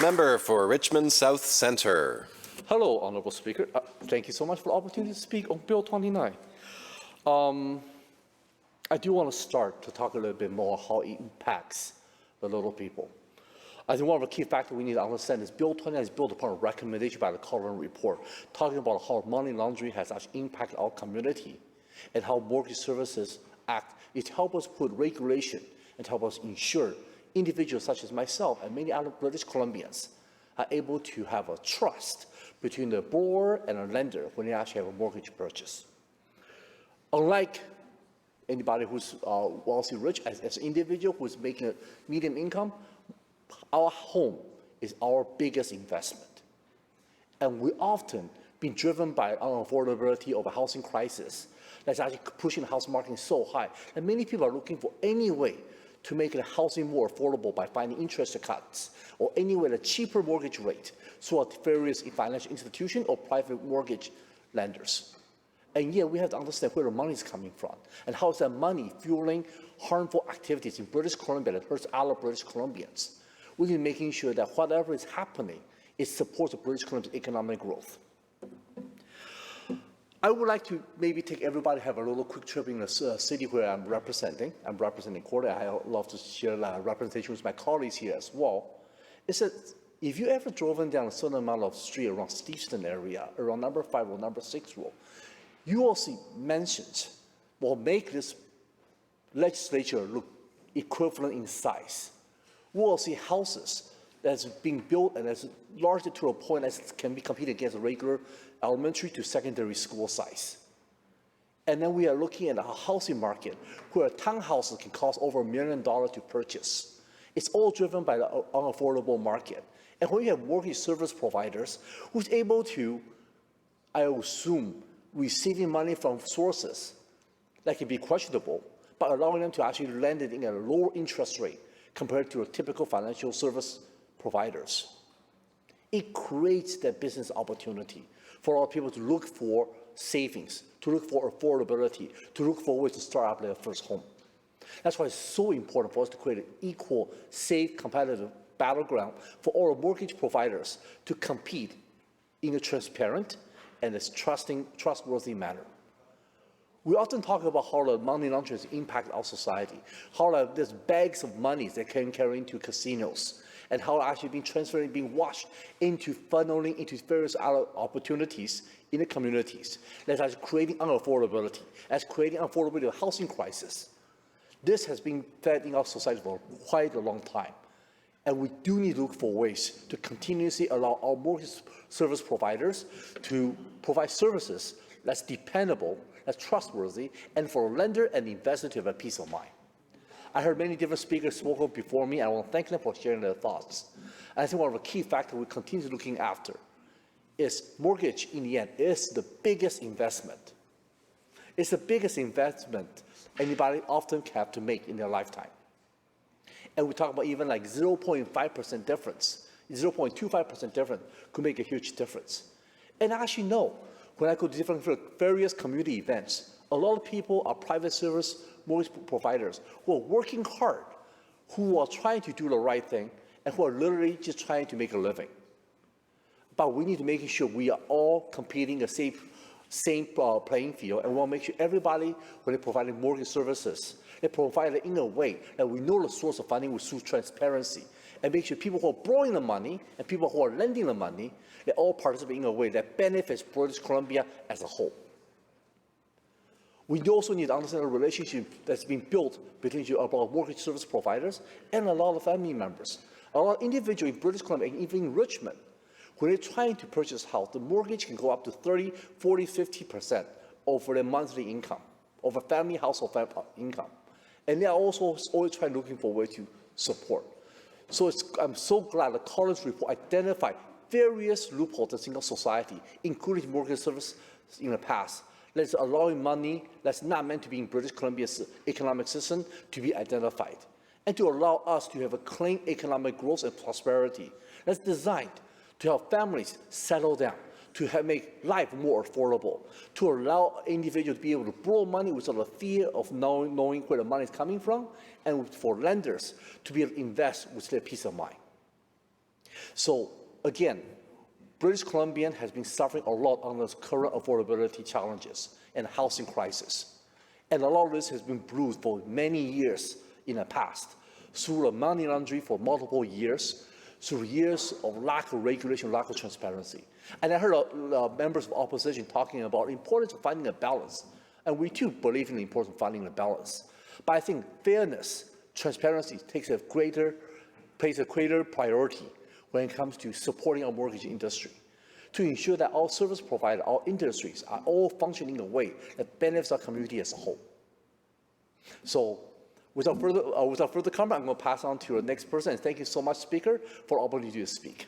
Member for Richmond South Centre. Hello, Honourable Speaker. Thank you so much for the opportunity to speak on Bill 29. I do want to start to talk a little bit more how it impacts the little people. I think one of the key factors we need to understand is Bill 29 is built upon a recommendation by the Columbians report, talking about how money laundering has actually impacted our community and how Mortgage Services Act is to help us put regulation and help us ensure individuals such as myself and many other British Columbians are able to have a trust between the borrower and a lender when they actually have a mortgage purchase. Unlike anybody who's wealthy rich, as an individual who's making a medium income, our home is our biggest investment. And we often been driven by unaffordability of a housing crisis that's actually pushing the house market so high that many people are looking for any way to make the housing more affordable by finding interest cuts or any way a cheaper mortgage rate through various financial institutions or private mortgage lenders. And yet we have to understand where the money is coming from and how is that money fueling harmful activities in British Columbia that hurts other British Columbians. We need making sure that whatever is happening, it supports the British Columbia's economic growth. I would like to maybe take everybody have a little quick trip in the city where I'm representing. I'm representing Corday. I love to share representation with my colleagues here as well. It's that if you ever driven down a certain amount of street around Steveston area, around number 5 or number 6 road, you will see mentions will make this legislature look equivalent in size. We will see houses that's being built and that's largely to a point that can be competed against a regular elementary to secondary school size. And then we are looking at a housing market where townhouses can cost over $1 million to purchase. It's all driven by the unaffordable market. And when you have mortgage service providers who's able to, I assume, receiving money from sources that can be questionable, but allowing them to actually lend it in a lower interest rate compared to a typical financial service providers, it creates that business opportunity for our people to look for savings, to look for affordability, to look for ways to start up their first home. That's why it's so important for us to create an equal, safe, competitive battleground for all mortgage providers to compete in a transparent and a trustworthy manner. We often talk about how the money laundering impact our society, how there's bags of money that can carry into casinos, and how actually being transferred, being washed into funneling into various other opportunities in the communities. That's actually creating unaffordability, that's creating unaffordability of housing crisis. This has been fed in our society for quite a long time. And we do need to look for ways to continuously allow our mortgage service providers to provide services that's dependable, that's trustworthy, and for a lender and investor to have a peace of mind. I heard many different speakers spoke before me, and I want to thank them for sharing their thoughts. And I think one of the key factors we continue looking after is mortgage, in the end, is the biggest investment. It's the biggest investment anybody often have to make in their lifetime. And we talk about even like 0.5% difference, 0.25% difference could make a huge difference. And I actually know when I go to different various community events, a lot of people are private service mortgage providers who are working hard, who are trying to do the right thing, and who are literally just trying to make a living. But we need to make sure we are all competing the same playing field, and we want to make sure everybody, when they're providing mortgage services, they provide it in a way that we know the source of funding with through transparency, and make sure people who are borrowing the money and people who are lending the money, they all participate in a way that benefits British Columbia as a whole. We also need to understand the relationship that's been built between our mortgage service providers and a lot of family members. A lot of individuals in British Columbia, and even in Richmond, when they're trying to purchase a house, the mortgage can go up to 30, 40, 50% over their monthly income, over family household income. And they are also always looking for a way to support. So I'm so glad the Collins report identified various loopholes in our society, including mortgage service in the past, that's allowing money that's not meant to be in British Columbia's economic system to be identified, and to allow us to have a clean economic growth and prosperity that's designed to help families settle down, to make life more affordable, to allow individuals to be able to borrow money without the fear of knowing where the money is coming from, and for lenders to be able to invest with their peace of mind. So again, British Columbian has been suffering a lot under the current affordability challenges and housing crisis. And a lot of this has been brewed for many years in the past, through the money laundering for multiple years, through years of lack of regulation, lack of transparency. And I heard members of opposition talking about the importance of finding a balance. And we too believe in the importance of finding a balance. But I think fairness, transparency plays a greater priority when it comes to supporting our mortgage industry, to ensure that our service providers, our industries are all functioning in a way that benefits our community as a whole. So without further comment, I'm going to pass on to the next person. And thank you so much, Speaker, for the opportunity to speak.